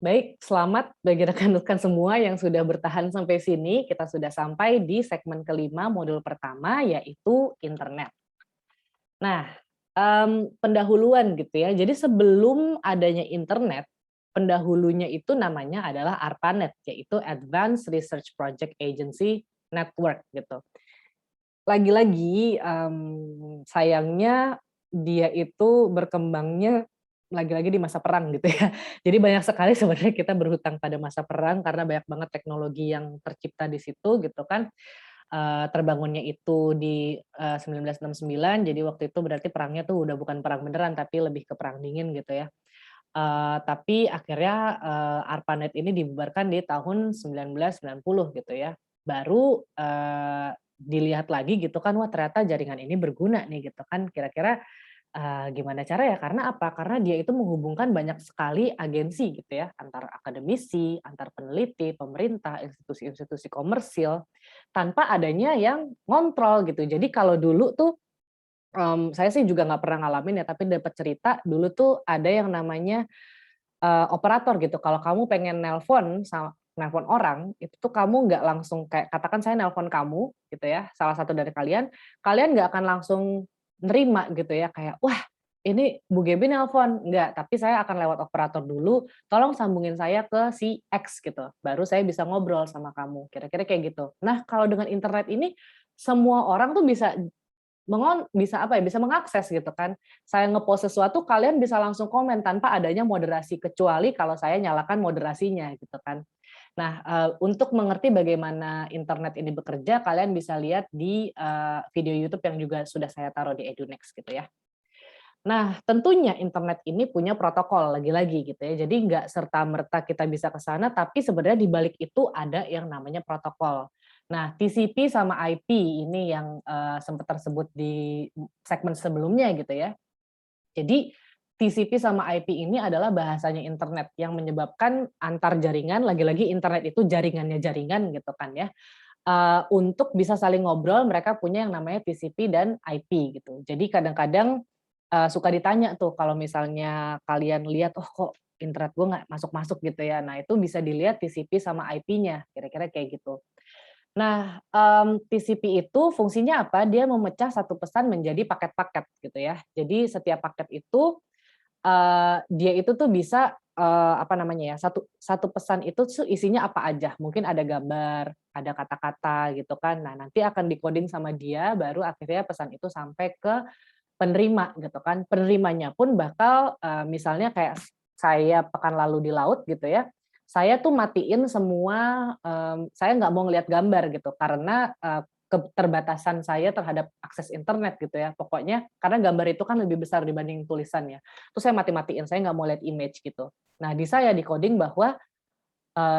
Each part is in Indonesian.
Baik, selamat bagi rekan-rekan semua yang sudah bertahan sampai sini. Kita sudah sampai di segmen kelima modul pertama, yaitu internet. Nah, pendahuluan gitu ya. Jadi sebelum adanya internet, pendahulunya itu namanya adalah ARPANET, yaitu Advanced Research Project Agency Network gitu. Lagi-lagi, sayangnya dia itu berkembangnya lagi-lagi di masa perang gitu ya. Jadi banyak sekali sebenarnya kita berhutang pada masa perang karena banyak banget teknologi yang tercipta di situ gitu kan. Terbangunnya itu di, 1969, jadi waktu itu berarti perangnya tuh udah bukan perang beneran tapi lebih ke perang dingin gitu ya. Tapi akhirnya, ARPANET ini dibubarkan di tahun 1990 gitu ya. Baru, dilihat lagi gitu kan, wah ternyata jaringan ini berguna nih gitu kan, kira-kira, gimana cara ya? Karena apa? Karena dia itu menghubungkan banyak sekali agensi gitu ya, antar akademisi, antar peneliti, pemerintah, institusi-institusi komersil, tanpa adanya yang ngontrol gitu. Jadi kalau dulu tuh, saya sih juga nggak pernah ngalamin ya, tapi dapat cerita dulu tuh ada yang namanya operator gitu, kalau kamu pengen nelpon orang, itu tuh kamu nggak langsung kayak katakan saya nelpon kamu gitu ya, salah satu dari kalian, kalian nggak akan langsung nerima gitu ya, kayak, "Wah, ini Bu Gebi nelpon," enggak, tapi saya akan lewat operator dulu, "Tolong sambungin saya ke si X," gitu, baru saya bisa ngobrol sama kamu, kira-kira kayak gitu. Nah, kalau dengan internet ini, semua orang tuh bisa apa ya, bisa mengakses gitu kan. Saya ngepost sesuatu, kalian bisa langsung komen tanpa adanya moderasi, kecuali kalau saya nyalakan moderasinya gitu kan. Nah, untuk mengerti bagaimana internet ini bekerja, kalian bisa lihat di, video YouTube yang juga sudah saya taruh di EduNext gitu ya. Nah, tentunya internet ini punya protokol lagi-lagi gitu ya. Jadi nggak serta-merta kita bisa ke sana, tapi sebenarnya di balik itu ada yang namanya protokol. Nah, TCP sama IP ini yang, sempat tersebut di segmen sebelumnya gitu ya. Jadi TCP sama IP ini adalah bahasanya internet yang menyebabkan antar jaringan, lagi-lagi internet itu jaringannya jaringan gitu kan ya, untuk bisa saling ngobrol mereka punya yang namanya TCP dan IP gitu. Jadi kadang-kadang, suka ditanya tuh kalau misalnya kalian lihat, "Oh kok internet gue nggak masuk-masuk," gitu ya. Nah itu bisa dilihat TCP sama IP-nya, kira-kira kayak gitu. Nah, TCP itu fungsinya apa? Dia memecah satu pesan menjadi paket-paket gitu ya. Jadi setiap paket itu, dia itu tuh bisa, apa namanya ya, satu satu pesan itu tuh isinya apa aja, mungkin ada gambar, ada kata-kata gitu kan. Nah, nanti akan di-coding sama dia, baru akhirnya pesan itu sampai ke penerima gitu kan. Penerimanya pun bakal, misalnya kayak saya pekan lalu di laut gitu ya, saya tuh matiin semua, saya nggak mau ngelihat gambar gitu karena, keterbatasan saya terhadap akses internet gitu ya. Pokoknya karena gambar itu kan lebih besar dibanding tulisan ya. Terus saya mati-matiin, saya nggak mau lihat image gitu. Nah di saya di-coding bahwa,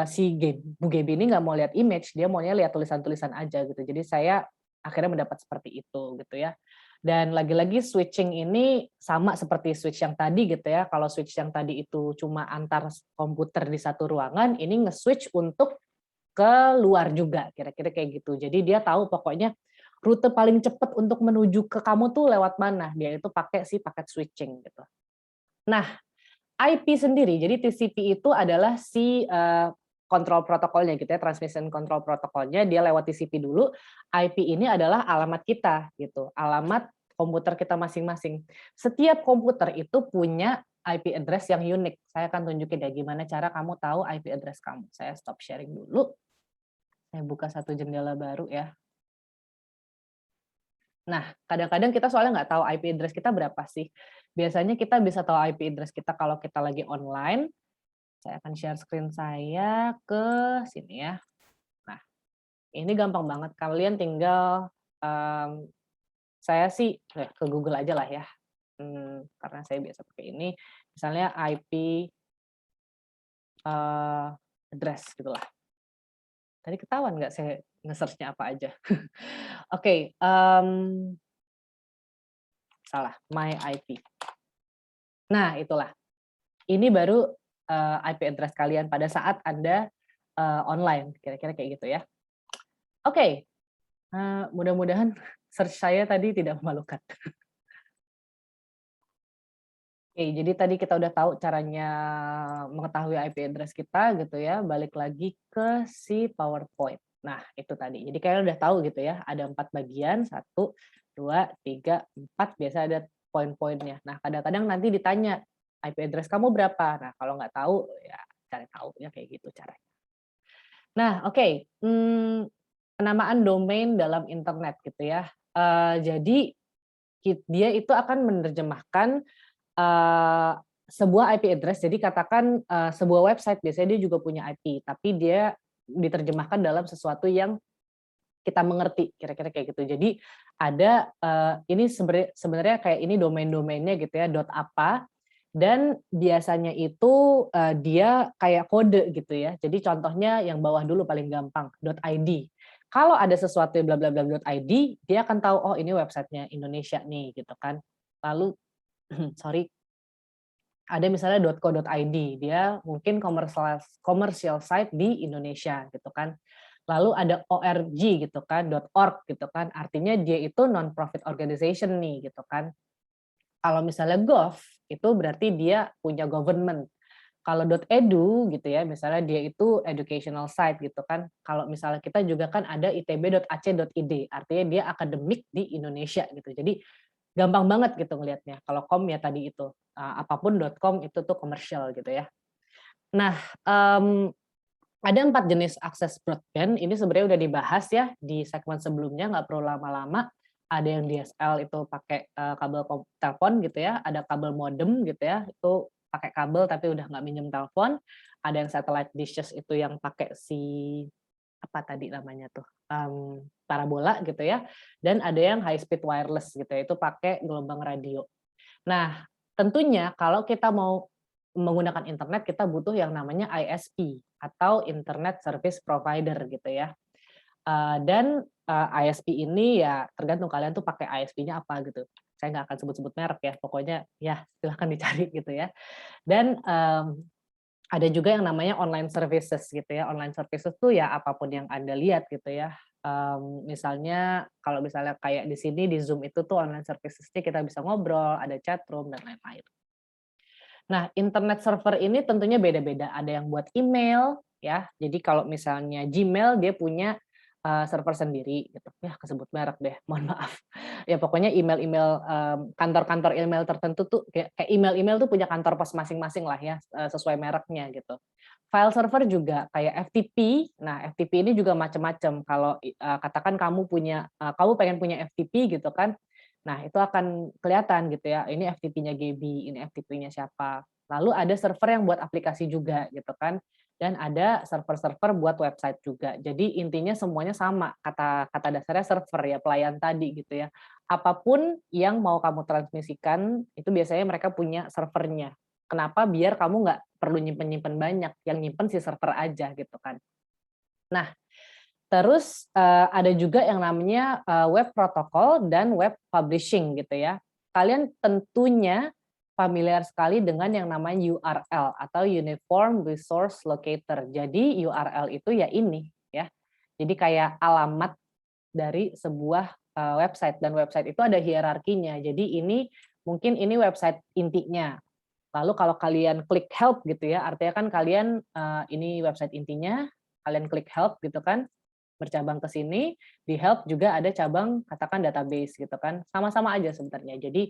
si Bu Gebi ini nggak mau lihat image, dia maunya lihat tulisan-tulisan aja gitu. Jadi saya akhirnya mendapat seperti itu gitu ya. Dan lagi-lagi switching ini sama seperti switch yang tadi gitu ya. Kalau switch yang tadi itu cuma antar komputer di satu ruangan, ini nge-switch untuk ke luar juga, kira-kira kayak gitu. Jadi dia tahu pokoknya rute paling cepat untuk menuju ke kamu tuh lewat mana. Dia itu pakai si paket switching gitu. Nah, IP sendiri, jadi TCP itu adalah si, kontrol protokolnya gitu ya, transmission control protokolnya, dia lewat TCP dulu, IP ini adalah alamat kita gitu, alamat komputer kita masing-masing. Setiap komputer itu punya IP address yang unik. Saya akan tunjukin ya gimana cara kamu tahu IP address kamu. Saya stop sharing dulu, saya buka satu jendela baru ya. Nah, kadang-kadang kita soalnya nggak tahu IP address kita berapa sih. Biasanya kita bisa tahu IP address kita kalau kita lagi online. Saya akan share screen saya ke sini ya. Nah, ini gampang banget, kalian tinggal, mmm, saya sih ke Google aja lah ya, karena saya biasa pakai ini, misalnya IP, address gitulah. Tadi ketahuan nggak saya nge-search-nya apa aja? Oke, salah, my IP. Nah, itulah. Ini baru, IP address kalian pada saat Anda, online, kira-kira kayak gitu ya. Oke. Mudah-mudahan search saya tadi tidak memalukan. Oke, jadi tadi kita udah tahu caranya mengetahui IP address kita gitu ya, balik lagi ke si PowerPoint. Nah, itu tadi. Jadi kalian udah tahu gitu ya, ada 4 bagian, 1, 2, 3, 4, biasa ada poin-poinnya. Nah, kadang-kadang nanti ditanya, IP address kamu berapa? Nah, kalau nggak tahu, ya cari tahu ya kayak gitu caranya. Nah, oke, penamaan domain dalam internet gitu ya. Jadi dia itu akan menerjemahkan sebuah IP address, jadi katakan, sebuah website biasanya dia juga punya IP, tapi dia diterjemahkan dalam sesuatu yang kita mengerti, kira-kira kayak gitu. Jadi ada, ini sebenarnya kayak ini domain-domainnya gitu ya, dot apa, dan biasanya itu, dia kayak kode gitu ya. Jadi contohnya yang bawah dulu paling gampang, .id. Kalau ada sesuatu yang bla bla bla .id, dia akan tahu, oh ini websitenya Indonesia nih gitu kan. Lalu sorry, ada misalnya .co.id, dia mungkin commercial site di Indonesia gitu kan. Lalu ada org gitu kan, .org gitu kan, artinya dia itu non-profit organization nih gitu kan. Kalau misalnya gov, itu berarti dia punya government. Kalau .edu gitu ya, misalnya dia itu educational site gitu kan. Kalau misalnya kita juga kan ada itb.ac.id, artinya dia akademik di Indonesia gitu. Jadi gampang banget gitu ngelihatnya. Kalau com ya tadi itu, apapun .com itu tuh komersial gitu ya. Nah, ada 4 jenis akses broadband, ini sebenarnya udah dibahas ya di segmen sebelumnya, nggak perlu lama-lama. Ada yang DSL itu pakai, kabel telepon gitu ya, ada kabel modem gitu ya, itu pakai kabel tapi udah nggak minjem telepon. Ada yang satellite dishes itu yang pakai si apa tadi namanya tuh, parabola gitu ya, dan ada yang high speed wireless gitu ya, itu pakai gelombang radio. Nah, tentunya kalau kita mau menggunakan internet, kita butuh yang namanya ISP atau Internet Service Provider gitu ya. Dan, ISP ini ya tergantung kalian tuh pakai ISP-nya apa gitu. Saya nggak akan sebut-sebut merek ya, pokoknya ya silahkan dicari gitu ya. Dan, ada juga yang namanya online services gitu ya. Online services tuh ya apapun yang Anda lihat gitu ya. Misalnya kalau misalnya kayak di sini di Zoom itu tuh online services-nya kita bisa ngobrol, ada chat room dan lain-lain. Nah, internet server ini tentunya beda-beda. Ada yang buat email ya. Jadi kalau misalnya Gmail dia punya, server sendiri gitu. Ya kesebut merek deh, mohon maaf. Ya pokoknya email-email, kantor-kantor email tertentu tuh kayak email-email tuh punya kantor pos masing-masing lah ya, sesuai mereknya gitu. File server juga kayak FTP. Nah, FTP ini juga macam-macam. Kalau katakan kamu pengen punya FTP gitu kan. Nah, itu akan kelihatan gitu ya, ini FTP-nya Gaby, ini FTP-nya siapa. Lalu ada server yang buat aplikasi juga gitu kan, dan ada server-server buat website juga. Jadi intinya semuanya sama, kata kata dasarnya server ya, pelayan tadi gitu ya. Apapun yang mau kamu transmisikan, itu biasanya mereka punya servernya. Kenapa? Biar kamu nggak perlu nyimpen-nyimpen banyak, yang nyimpen si server aja gitu kan. Nah, terus, ada juga yang namanya, web protocol dan web publishing gitu ya. Kalian tentunya familiar sekali dengan yang namanya URL atau Uniform Resource Locator. Jadi URL itu ya ini ya, jadi kayak alamat dari sebuah, website, dan website itu ada hierarkinya. Jadi ini mungkin ini website intinya. Lalu kalau kalian klik help gitu ya, artinya kan kalian, ini website intinya, kalian klik help gitu kan, bercabang ke sini, di help juga ada cabang katakan database gitu kan, sama-sama aja sebenarnya. Jadi,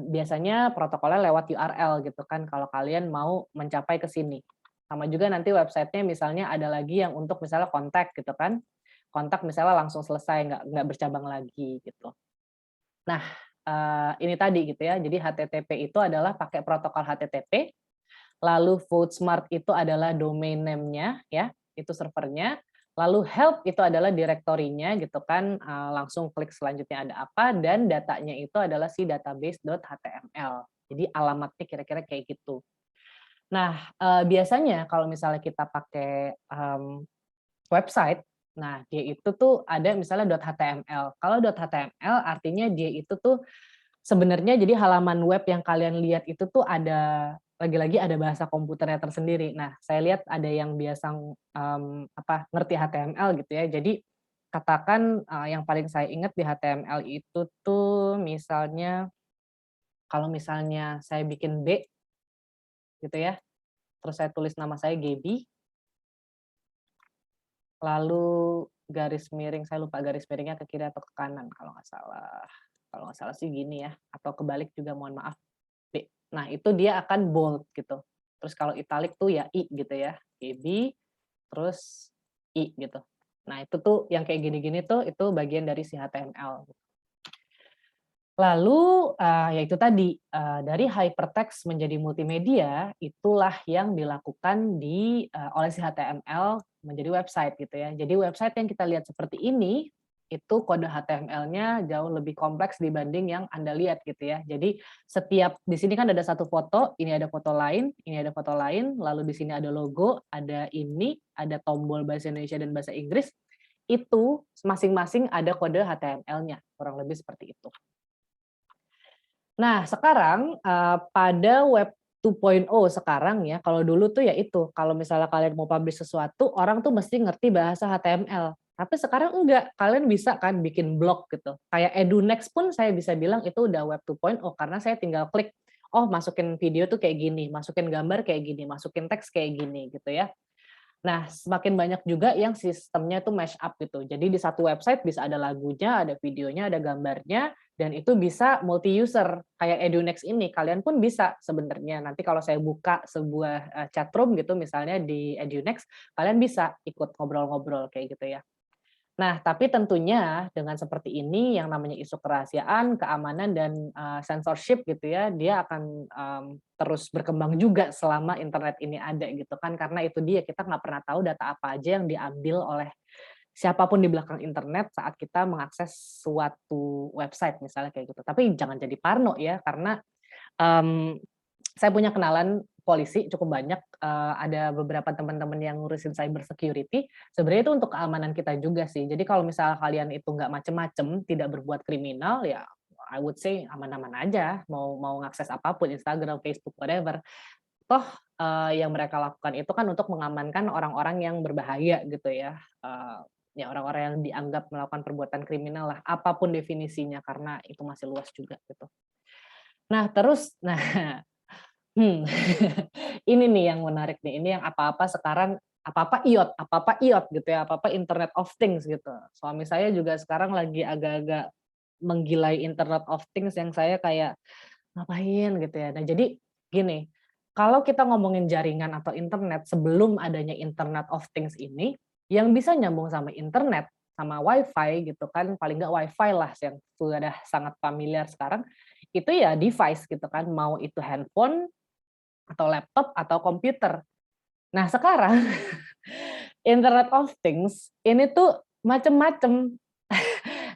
biasanya protokolnya lewat URL gitu kan kalau kalian mau mencapai ke sini. Sama juga nanti websitenya misalnya ada lagi yang untuk misalnya kontak gitu kan, kontak misalnya langsung selesai, nggak bercabang lagi gitu. Nah, ini tadi gitu ya, jadi HTTP itu adalah pakai protokol HTTP, lalu Vote itu adalah domain name-nya ya, itu servernya, lalu help itu adalah direktorinya gitu kan, langsung klik selanjutnya ada apa, dan datanya itu adalah si database.html. Jadi alamatnya kira-kira kayak gitu. Nah, biasanya kalau misalnya kita pakai, website, nah dia itu tuh ada misalnya .html. Kalau .html artinya dia itu tuh sebenarnya jadi halaman web yang kalian lihat itu tuh ada lagi-lagi ada bahasa komputernya tersendiri. Nah, saya lihat ada yang biasa, ngerti HTML gitu ya. Jadi katakan, yang paling saya ingat di HTML itu tuh misalnya kalau misalnya saya bikin B gitu ya, terus saya tulis nama saya Gaby, lalu garis miring, saya lupa garis miringnya ke kiri atau ke kanan kalau nggak salah. Kalau nggak salah sih gini ya, atau kebalik juga mohon maaf, B. Nah itu dia akan bold gitu. Terus kalau italic tuh ya I gitu ya, Gaby, terus I gitu. Nah itu tuh yang kayak gini-gini tuh itu bagian dari si HTML. Lalu, ya itu tadi, dari hypertext menjadi multimedia, itulah yang dilakukan oleh si HTML menjadi website gitu ya. Jadi website yang kita lihat seperti ini, itu kode HTML-nya jauh lebih kompleks dibanding yang Anda lihat gitu ya. Jadi setiap di sini kan ada satu foto, ini ada foto lain, ini ada foto lain, lalu di sini ada logo, ada ini, ada tombol bahasa Indonesia dan bahasa Inggris, itu masing-masing ada kode HTML-nya, kurang lebih seperti itu. Nah, sekarang, pada web 2.0 sekarang ya, kalau dulu tuh ya itu, kalau misalnya kalian mau publish sesuatu, orang tuh mesti ngerti bahasa HTML. Tapi sekarang enggak, kalian bisa kan bikin blog gitu. Kayak EduNext pun saya bisa bilang itu udah web 2.0 karena saya tinggal klik, oh masukin video tuh kayak gini, masukin gambar kayak gini, masukin teks kayak gini gitu ya. Nah, semakin banyak juga yang sistemnya itu mash up gitu. Jadi di satu website bisa ada lagunya, ada videonya, ada gambarnya, dan itu bisa multi user kayak EduNext ini. Kalian pun bisa sebenarnya. Nanti kalau saya buka sebuah chat room gitu misalnya di EduNext, kalian bisa ikut ngobrol-ngobrol kayak gitu ya. Nah, tapi tentunya dengan seperti ini yang namanya isu kerahasiaan, keamanan, dan censorship gitu ya, dia akan terus berkembang juga selama internet ini ada gitu kan. Karena itu dia, kita nggak pernah tahu data apa aja yang diambil oleh siapapun di belakang internet saat kita mengakses suatu website misalnya kayak gitu. Tapi jangan jadi parno ya, karena mmm, saya punya kenalan polisi cukup banyak, ada beberapa teman-teman yang ngurusin cyber security, sebenarnya itu untuk keamanan kita juga sih. Jadi kalau misalnya kalian itu nggak macem-macem, tidak berbuat kriminal, ya I would say aman-aman aja, mau mau ngakses apapun, Instagram, Facebook, whatever. Toh, yang mereka lakukan itu kan untuk mengamankan orang-orang yang berbahaya gitu ya, ya orang-orang yang dianggap melakukan perbuatan kriminal lah, apapun definisinya, karena itu masih luas juga gitu. Nah terus, nah Hmm, ini nih yang menarik nih, ini yang apa-apa sekarang, apa-apa IoT, apa-apa IoT gitu ya, apa-apa Internet of Things gitu. Suami saya juga sekarang lagi agak-agak menggilai Internet of Things yang saya kayak, ngapain gitu ya. Nah jadi gini, kalau kita ngomongin jaringan atau internet sebelum adanya Internet of Things ini, yang bisa nyambung sama internet, sama WiFi gitu kan, paling nggak WiFi lah yang sudah sangat familiar sekarang, itu ya device gitu kan, mau itu handphone, atau laptop, atau komputer. Nah sekarang Internet of Things ini tuh macem-macem.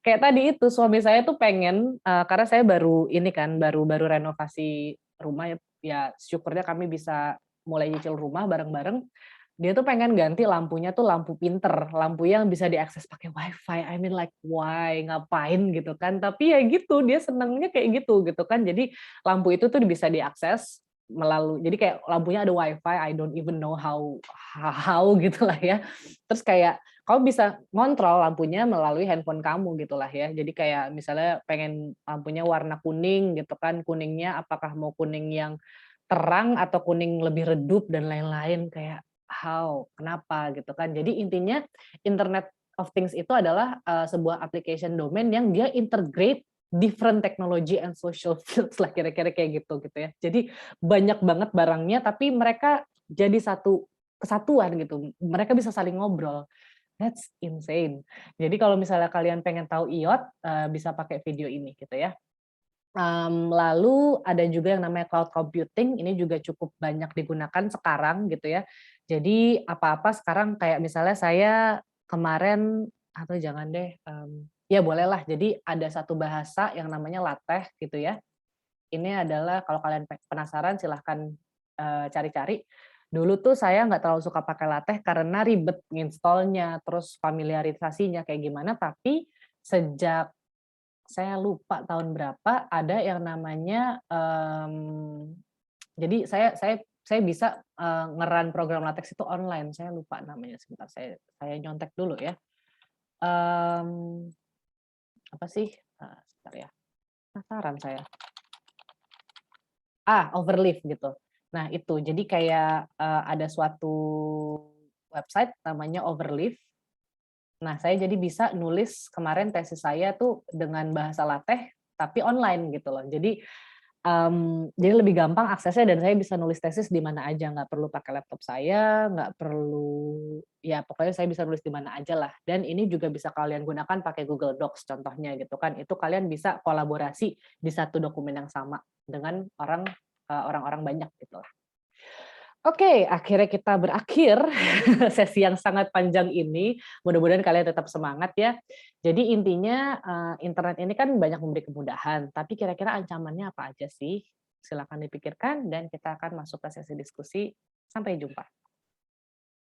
Kayak tadi itu suami saya tuh pengen, karena saya baru ini kan, baru renovasi rumah ya, ya syukurnya kami bisa mulai nyicil rumah bareng-bareng. Dia tuh pengen ganti lampunya tuh lampu pinter, lampu yang bisa diakses pakai WiFi. I mean like why, ngapain gitu kan. Tapi ya gitu, dia senengnya kayak gitu kan. Jadi lampu itu tuh bisa diakses melalui, jadi kayak lampunya ada WiFi, I don't even know how gitulah ya. Terus kayak kamu bisa ngontrol lampunya melalui handphone kamu gitulah ya. Jadi kayak misalnya pengen lampunya warna kuning gitu kan, kuningnya apakah mau kuning yang terang atau kuning lebih redup dan lain-lain, kayak how, kenapa gitu kan. Jadi intinya Internet of Things itu adalah sebuah application domain yang dia integrate different technology and social fields lah, kira-kira kayak gitu ya. Jadi banyak banget barangnya tapi mereka jadi satu kesatuan gitu. Mereka bisa saling ngobrol. That's insane. Jadi kalau misalnya kalian pengen tahu IOT, bisa pakai video ini gitu ya. Lalu ada juga yang namanya cloud computing, ini juga cukup banyak digunakan sekarang gitu ya. Jadi apa-apa sekarang kayak misalnya saya kemarin, atau jangan deh, ya bolehlah. Jadi ada satu bahasa yang namanya LaTeX gitu ya. Ini adalah kalau kalian penasaran silahkan cari-cari. Dulu tuh saya nggak terlalu suka pakai LaTeX karena ribet nginstall-nya, terus familiarisasinya kayak gimana, tapi sejak saya lupa tahun berapa ada yang namanya, jadi saya bisa, program LaTeX itu online, saya lupa namanya, sebentar saya nyontek dulu ya. Mmm, apa sih? Sebentar ya, penasaran saya. Overleaf gitu. Nah itu, jadi kayak, ada suatu website namanya Overleaf. Nah, saya jadi bisa nulis kemarin tesis saya tuh dengan bahasa LaTeX, tapi online gitu loh. Jadi lebih gampang aksesnya dan saya bisa nulis tesis di mana aja, nggak perlu pakai laptop saya, nggak perlu ya pokoknya saya bisa nulis di mana aja lah. Dan ini juga bisa kalian gunakan pakai Google Docs contohnya gitu kan. Itu kalian bisa kolaborasi di satu dokumen yang sama dengan orang-orang banyak gitu lah. Oke, akhirnya kita berakhir sesi yang sangat panjang ini. Mudah-mudahan kalian tetap semangat ya. Jadi intinya, internet ini kan banyak memberi kemudahan, tapi kira-kira ancamannya apa aja sih? Silakan dipikirkan dan kita akan masuk ke sesi diskusi. Sampai jumpa.